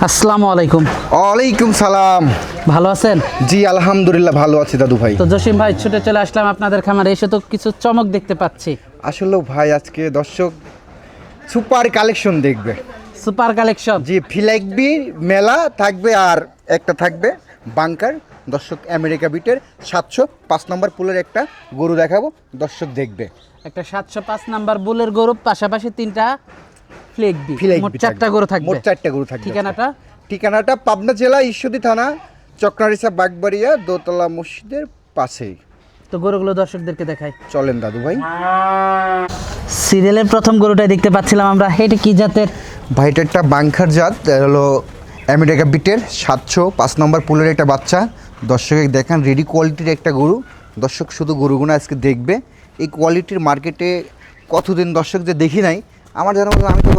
আসসালামু আলাইকুম। ওয়ালাইকুম সালাম। ভালো আছেন? জি আলহামদুলিল্লাহ ভালো আছি দাদু ভাই। তো জসিম ভাই ছুটে চলে আসলাম আপনাদের খামারে, এসে তো কিছু চমক দেখতে পাচ্ছি। আসলে ভাই আজকে দর্শক সুপার কালেকশন দেখবে। Super collection? জি, ফিলাইকবি মেলা থাকবে আর একটা থাকবে বাংকার। দর্শক আমেরিকা বিটের 705 নম্বর পুলের একটা গরু দেখাবো, দর্শক দেখবে। একটা 705 নাম্বার বুলের গরু, পাশাপাশি তিনটা ফ্লেগবি, মোট ফিলাইকবি 4টা গরু থাকবে। মোট 4টা গরু থাকবে। ঠিকানাটা পাবনা জেলা ঈশ্বরদী থানা চক্রারিসা বাগবাড়িয়া দোতলা মসজিদের পাশেই। তো গরুগুলো দর্শকদেরকে দেখাই, চলেন দাদু ভাই। সিরিয়ালের প্রথম গরুটাই দেখতে পাচ্ছিলাম আমরা। এটা কি জাতের? ভাইটা একটা বাংকার জাত, হলো আমেরিকা বিটের 705 নম্বর পুলের একটা বাচ্চা। দর্শক দেখান রেডি কোয়ালিটির একটা গরু। দর্শক শুধু গরুগুলো আজকে দেখবে। এই কোয়ালিটির মার্কেটে কতদিন দর্শক যে দেখি নাই আমার জানা মতো, আমি তো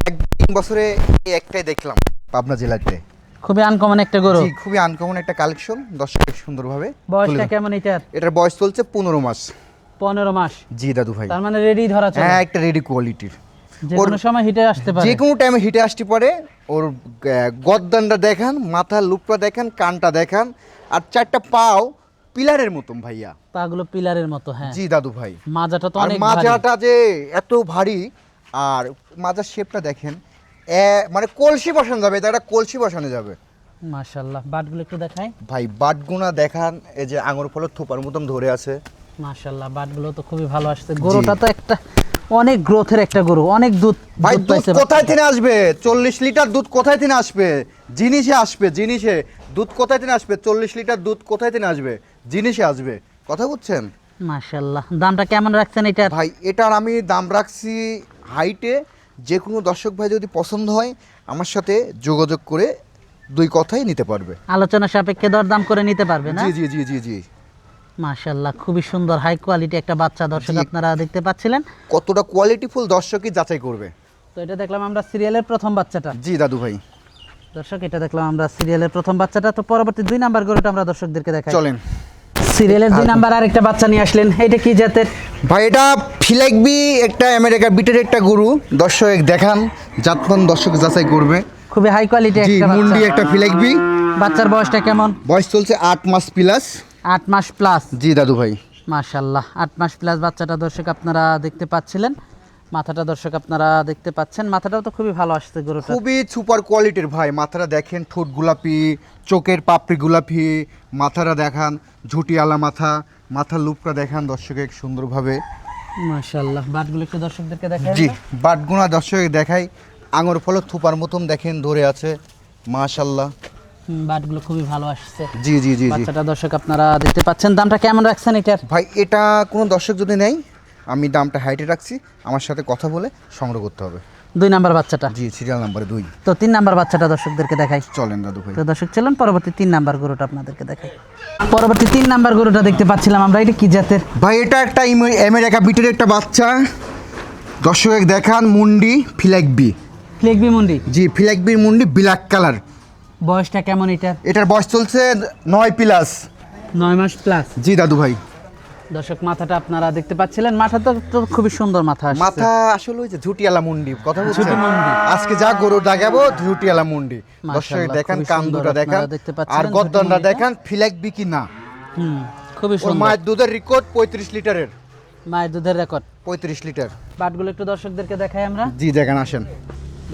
1-3 বছরে এই একটাই দেখলাম পাবনা জেলাতে। খুবই আনকমন একটা গরু। জি, খুবই আনকমন একটা কালেকশন। দর্শক সুন্দরভাবে বয়সটা কেমন এটার? এটার বয়স চলছে 15 মাস। 15 মাস? জি দাদু ভাই। তার মানে রেডি ধরা চলে? হ্যাঁ, একটা রেডি কোয়ালিটির। যে কোনো সময় হিটে আসতে পারে? যে কোনো টাইমে হিটে আসতে পারে। ওর গদ্দানটা দেখান, মাথার লুপটা দেখান, কানটা দেখান, আর 4টা পাও পিলারের মতন ভাইয়া। পাগুলো পিলারের মতো? হ্যাঁ জি দাদু ভাই। মাজাটা তো আর অনেক ভারী। মাজাটা যে এত ভারী, আর মাজার শেপটা দেখেন, মানে কলসি বসানো যাবে, এটা একটা কলসি বসানো যাবে। মাশাআল্লাহ। বাটগুলো একটু দেখাই ভাই বাটগুনা দেখান, এই যে আঙুর ফলের থোপার মতন ধরে আছে। মাশাআল্লাহ, বাটগুলো তো খুবই ভালো আসছে। গরুটা তো একটা অনেক গ্রোথের একটা গরু, অনেক দুধ। ভাই দুধ পাইছে কোথায় থেকে আসবে? 40 লিটার দুধ কোথায় থেকে আসবে? জিনিসে আসবে, জিনিসে দুধ কোথায় থেকে আসবে? 40 লিটার দুধ কোথায় থেকে আসবে? জিনিসে আসবে। কথা বুঝছেন? মাশাআল্লাহ। দামটা কেমন রাখছেন এটা? ভাই এটার আমি দাম রাখছি হাইটে। যে কোনো দর্শক ভাই যদি পছন্দ হয় আমার সাথে যোগাযোগ করে 2 কথাই নিতে পারবে। আলোচনা সাপেক্ষে দরদাম করে নিতে পারবে না? জি জি জি জি জি। মাশাআল্লাহ, খুবই সুন্দর হাই কোয়ালিটি একটা বাচ্চা। দর্শক জি। আপনারা দেখতে পাচ্ছিলেন কতটা কোয়ালিটিফুল দর্শকই যাচাই করবে। তো এটা দেখলাম আমরা সিরিয়ালের প্রথম বাচ্চাটা। জি দাদু ভাই। দর্শক এটা দেখলাম আমরা সিরিয়ালের প্রথম বাচ্চাটা। তো পরবর্তী 2 নাম্বার গরুটা আমরা দর্শকদেরকে দেখাই। চলেন। সিরিয়ালের 2 নাম্বার আরেকটা বাচ্চা নিয়ে আসলেন। এটা কি জাতের? ভাই এটা ফিলাইকবি একটা আমেরিকা বিটের একটা গরু। দর্শক দেখান, জাতমান দর্শক যাচাই করবে। খুবই হাই কোয়ালিটি জি, একটা মুন্ডি বাচ্চা। একটা ফিলাইকবি। বাচ্চার বয়সটা কেমন? বয়স চলছে 8 মাস প্লাস। 8 মাস প্লাস? জি দাদু ভাই। মাশাআল্লাহ, 8 মাস প্লাস বাচ্চাটা দর্শক আপনারা দেখতে পাচ্ছিলেন। মাথাটা দর্শক আপনারা দেখতে পাচ্ছেন, মাথাটাও তো খুবই ভালো আসছে গরুটা। খুবই সুপার কোয়ালিটির ভাই। মাথাটা দেখেন, ঠোঁট গোলাপি, চোখের পাপড়ি গোলাপি, মাথাটা দেখান ঝুটিয়ালা মাথা, মাথার লুপটা দেখান দর্শকে সুন্দরভাবে। মাশাআল্লাহ। বাটগুলো একটু দর্শকদেরকে দেখাই। জি, বাটগুনা দর্শকে দেখাই, আঙুর ফল থোপার মতন দেখেন ধরে আছে। মাশাআল্লাহ। বাটগুলো খুবই ভালো আসছে। জি জি জি জি। বাচ্চাটা দর্শক আপনারা দেখতে পাচ্ছেন। দামটা কেমন রাখছেন এটার? ভাই এটা কোনো দর্শক যদি নেই, আমি দামটা হাইটে রাখছি, আমার সাথে কথা বলে সংগ্রহ করতে হবে। 2 নাম্বার বাচ্চাটা? জি, সিরিয়াল নাম্বারে 2। তো 3 নাম্বার বাচ্চাটা দর্শকদেরকে দেখাই। চলেন দাদু ভাই। তো দর্শক চলুন পরবর্তী 3 নাম্বার গরুটা আপনাদেরকে দেখাই। পরবর্তী 3 নাম্বার গরুটা দেখতে পাচ্ছিলাম আমরা। এটা কি জাতের? ভাই এটা একটা আমেরিকা বিটের একটা বাচ্চা। দর্শক দেখান, মুন্ডি ফিলাইকবি। ফ্লেগবি মুন্ডি? জি, ফিলাইকবির মুন্ডি ব্ল্যাক কালার। বয়সটা কেমন এটার? এটার বয়স চলছে 9 প্লাস। 9 মাস প্লাস? জি দাদু ভাই। দর্শক মাথাটা আপনারা দেখতে পাচ্ছিলেন, মাথা তো খুবই সুন্দর মাথা আসছে। মাথা আসলে ওই যে ঝুটিয়ালা মুন্ডি, কথা বলছেন? ঝুটি মুন্ডি। আজকে যা গরু দেখাবো ঝুটিয়ালা মুন্ডি। দর্শক মাশাআল্লাহ, দেখান, খুবই কান সুন্দর দুটো দেখান, আপনারা দেখতে পাচ্ছেন, আর ঝুটি গদ্দনটা মুন্ডিটা। দেখান ফিলাইকবি কি না। খুবই ওর সুন্দর। মায়ের দুধের রেকর্ড 35 লিটারের। মায়ের দুধের রেকর্ড 35 লিটার। বাটগুলো একটু দর্শকদেরকে দেখাই আমরা। জি দেখান, আসেন।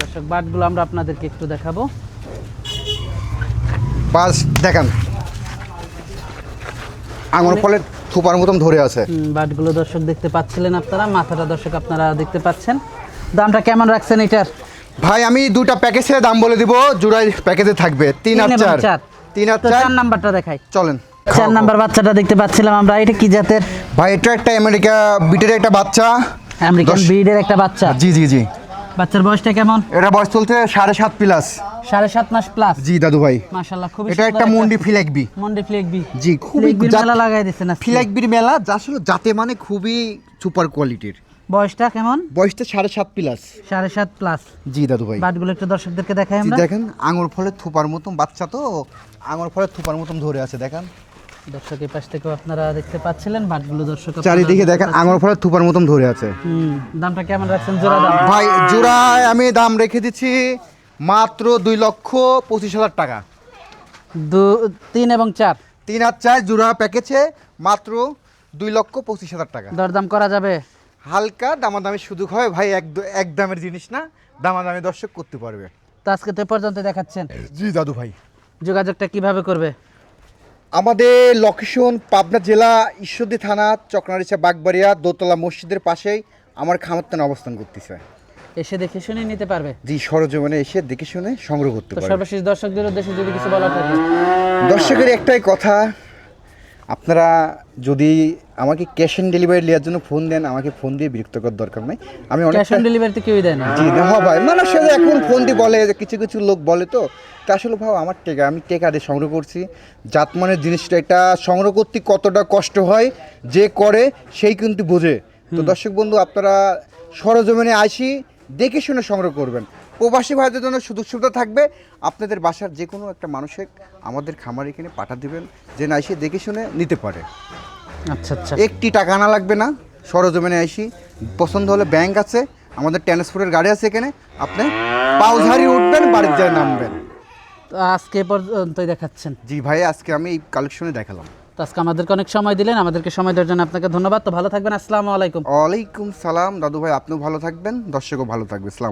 দর্শক বাটগুলো আমরা আপনাদেরকে একটু দেখাবো। বাস দেখান, আঙুর ফলে থোপার মতন ধরে আছে। বাটগুলো দর্শক দেখতে পাচ্ছিলেন আপনারা, মাথাটা দর্শক আপনারা দেখতে পাচ্ছেন। দামটা কেমন রাখছেন এটার? ভাই আমি 2টা প্যাকেজের দাম বলে দিব, জোড়াই প্যাকেজে থাকবে 3 আর 4। 3 আর 4 4 নাম্বারটা দেখাই। চলেন। 4 নাম্বার বাচ্চাটা দেখতে পাচ্ছিলাম আমরা, এটা কি জাতের? ভাই এটা একটা আমেরিকা বিটের একটা বাচ্চা। আমেরিকান ব্রিডের একটা বাচ্চা। জি জি জি। বাচ্চার বয়সটা কেমন? এটা বয়স চলছে 7.5 প্লাস। 7.5 মাস প্লাস। জি দাদু ভাই। মাশাআল্লাহ, খুব এটা একটা মুন্ডি ফিলেকবি। মুন্ডি ফ্লেগবি। জি, খুবই মেলা লাগাই দিয়েছেন আজকে। ফিলেকবির মেলা, যা আসলে জাতে মানে খুবই সুপার কোয়ালিটির। বয়সটা কেমন? বয়সটা 7.5 প্লাস। 7.5 প্লাস। জি দাদু ভাই। বাটগুলো একটু দর্শকদেরকে দেখাই জি আমরা। দেখেন আঙুর ফলের থোপার মতন বাচ্চা, তো আঙুর ফলের থোপার মতন ধরে আছে দেখেন। দর্শকের পাশ থেকেও আপনারা দেখতে পাচ্ছিলেন বাটগুলো, দর্শক চারিদিকে দেখেন আঙুর ফলের থোপার মতন ধরে আছে। দামটা কেমন রাখছেন জোড়া দাম? ভাই জোড়ায় আমি দাম রেখে দিচ্ছি মাত্র 2,25,000 টাকা। 3 এবং 4। 3 আর 4 জোড়া প্যাকেজে মাত্র 2,25,000 টাকা। দরদাম করা যাবে? হালকা দামাদামি সুযোগ হয় ভাই, এক দামের জিনিস না, দামাদামি দর্শক করতে পারবে। তো আজকে তো এ পর্যন্ত দেখাচ্ছেন। জি দাদু ভাই। যোগাযোগটা কিভাবে করবে? আমাদের লোকেশন পাবনা জেলা ঈশ্বরদী থানা চক্রারিচা বাগবাড়িয়া দোতলা মসজিদের পাশেই আমার খামারটান অবস্থান করতেছে। এসে দেখে শুনে নিতে পারবে? জি, সরজমিনে এসে দেখে শুনে সংগ্রহ করতে তো পারবে। সর্বশেষ দর্শকদের উদ্দেশ্যে যদি কিছু বলার থাকে? দর্শকের একটাই কথা, আপনারা যদি আমাকে ক্যাশ অন ডেলিভারি নেওয়ার জন্য ফোন দেন, আমাকে ফোন দিয়ে বিরক্ত করার দরকার নেই। আমি অনেক ক্যাশ অন ডেলিভারিতে কেউই দেয় না। জি হ্যাঁ ভাই, মানুষের এখন ফোন দিয়ে বলে যে কিছু কিছু লোক বলে, তো তা আসলে ভাই আমার টেকা, আমি টেকা দিয়ে সংগ্রহ করছি। জাতমানের জিনিসটা এটা সংগ্রহ করতে কতটা কষ্ট হয় যে করে সেই কিন্তু বোঝে। তো দর্শক বন্ধু, আপনারা সরজমিনে আসি দেখে শুনে সংগ্রহ করবেন। প্রবাসী ভাইদের জন্য সুযোগ সুবিধা থাকবে, আপনাদের বাসার যে কোনো একটা মানুষের আমাদের খামার এখানে পাঠা দিবেন, যে না এসে দেখে শুনে নিতে পারে। আচ্ছা আচ্ছা। একটি টাকা আনা লাগবে না, সরজমিনে আসি, পছন্দ হলে ব্যাংক আছে, আমাদের ট্রান্সপোর্টের গাড়ি আছে এখানে, আপনি পাউঝারি উঠবেন, বাড়ির যায় নামবেন। তো আজকে এ পর্যন্তই দেখাচ্ছেন? জি ভাই, আজকে আমি এই কালেকশনে দেখালাম। তো আজকে আমাদেরকে অনেক সময় দিলেন, আমাদেরকে সময় দেওয়ার জন্য আপনাকে ধন্যবাদ। তো ভালো থাকবেন, আসসালামু আলাইকুম। ওয়ালাইকুম সালাম দাদু ভাই, আপনিও ভালো থাকবেন, দর্শকও ভালো থাকবে। আসসালাম।